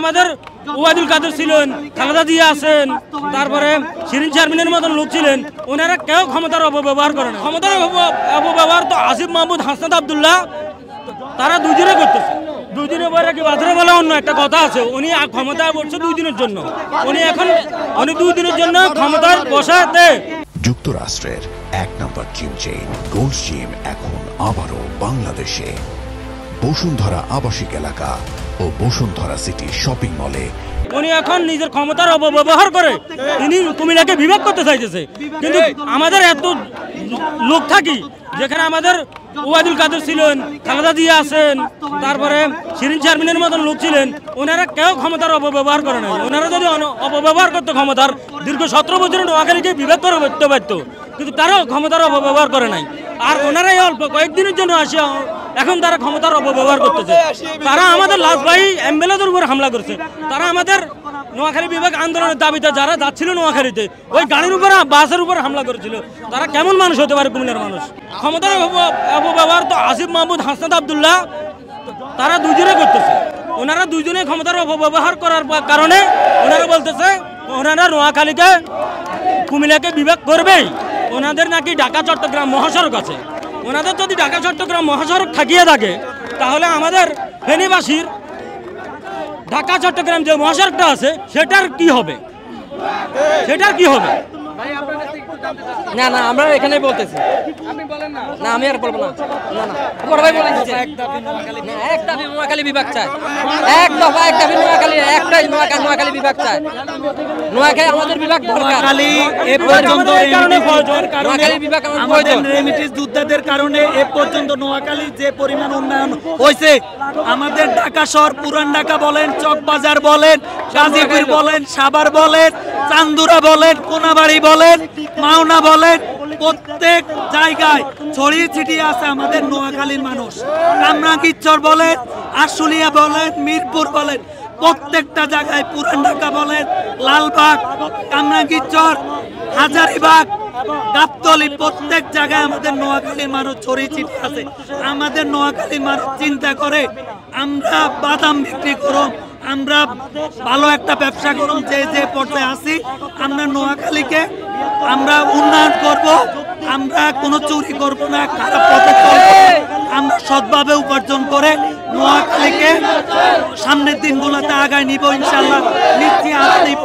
আমাদের ওবায়দুল কাদের ছিলেন, খালেদা জিয়া আছেন, তারপরে শিরিন শারমিনের মতন লোক ছিলেন, ওনারা কেউ ক্ষমতার অপব্যবহার করে না। ক্ষমতার অপব্যবহার তো আসিফ মাহমুদ, হাসনাত আবদুল্লাহ, তারা দুজনে করতেছে। দুদিনের পরে কি বাজারে বলা অন্য একটা কথা আছে, উনি ক্ষমতায় বসছে 2 দিনের জন্য, উনি 2 দিনের জন্য ক্ষমতায় বসাতে। যুক্তরাষ্ট্রের 1 নম্বর জিম চেইন গোল্ড জিম এখন আবারও বাংলাদেশে বসুন্ধরা আবাসিক এলাকা ও বসুন্ধরা সিটি শপিং মলে। উনি এখন নিজের ক্ষমতার অপব্যবহার করে তিনি কুমিল্লাকে বিভাগ করতে চাইতেছে। কিন্তু আমাদের এত লোক থাকি, যেখানে আমাদের ওবায়দুল কাদের ছিলেন, খালেদা জিয়া আছেন, তারপরে শিরিন শারমিনের মতন লোক ছিলেন, ওনারা কেউ ক্ষমতার অপব্যবহার করে নাই। ওনারা যদি অপব্যবহার করতো ক্ষমতার, দীর্ঘ 17 বছরের নোয়াখালীকে বিভাগ করে করতে পারতো, কিন্তু তারাও ক্ষমতার অপব্যবহার করে নাই। আর ওনারাই অল্প কয়েকদিনের জন্য আসে এখন তারা ক্ষমতার অপব্যবহার করতেছে। তারা আমাদের লাশবাহী অ্যাম্বুলেন্সের উপর হামলা করছে। তারা আমাদের নোয়াখালী বিভাগ আন্দোলনের দাবিতে যারা যাচ্ছিল নোয়াখালীতে, ওই গাড়ির উপর, বাসের উপর হামলা করেছিল। তারা কেমন মানুষ হতে পারে কুমিল্লার মানুষ? ক্ষমতার অপব্যবহার তো আসিফ মাহমুদ, হাসনাত আবদুল্লাহ, তারা দুজনে করতেছে। ওনারা দুজনে ক্ষমতার অপব্যবহার করার কারণে ওনারা বলতেছে ওনারা নোয়াখালীকে কুমিল্লাকে বিভাগ করবেই। ওনাদের নাকি ঢাকা চট্টগ্রাম মহাসড়ক আছে। ওনাদের যদি ঢাকা চট্টগ্রাম মহাসড়ক থাকিয়ে থাকে, তাহলে আমাদের ফেনীবাসীর ঢাকা চট্টগ্রাম যে মহাসড়কটা আছে সেটার কি হবে? না না, আমরা এখানেই বলতেছি। না আমি আর বলবো না। না না, বড় ভাই বলেন যে এক দাবি নোয়াখালী বিভাগ চাই, এক দফা এক দাবি নোয়াখালী, একটাই নোয়াখালী বিভাগ চাই। নোয়াখালী আমাদের বিভাগ দরকার। নোয়াখালী এ পর্যন্ত নোয়াখালী বিভাগ আমাদের রেমিটেন্স যোদ্ধাদের কারণে এ পর্যন্ত নোয়াখালী যে পরিমাণ উন্নয়ন হয়েছে, আমাদের ঢাকা শহর, পুরান ঢাকা বলেন, চকবাজার বলেন, গাজীপুর বলেন, সাভার বলেন, চান্দুরা বলেন, কোনাবাড়ি বলেন, মাওনা বলেন, প্রত্যেক জায়গায় ছড়িয়ে ছিটিয়ে আছে আমাদের নোয়াখালীর মানুষ। কামরাঙ্গীরচর বলেন, আশুলিয়া বলেন, মিরপুর বলেন, প্রত্যেকটা জায়গায়, পুরান ঢাকা বলেন, লালবাগ, কামরাঙ্গীরচর, হাজারীবাগ, গাবতলী, প্রত্যেক জায়গায় আমাদের নোয়াখালীর মানুষ ছড়িয়ে ছিটিয়ে আছে। আমাদের নোয়াখালীর মানুষ চিন্তা করে আমরা বাদাম বিক্রি করব, আমরা ভালো একটা ব্যবসা করব, যে পর্যায়ে আছি, আমরা নোয়াখালীকে আমরা উন্নয়ন করব, আমরা কোনো চুরি করব না, খারাপ পথে চলব, আমরা সৎভাবে উপার্জন করে নোয়াখালীকে সামনের দিনগুলোতে আগায় নিব, ইনশাল্লাহ নিশ্চয়ই আগায় নিব।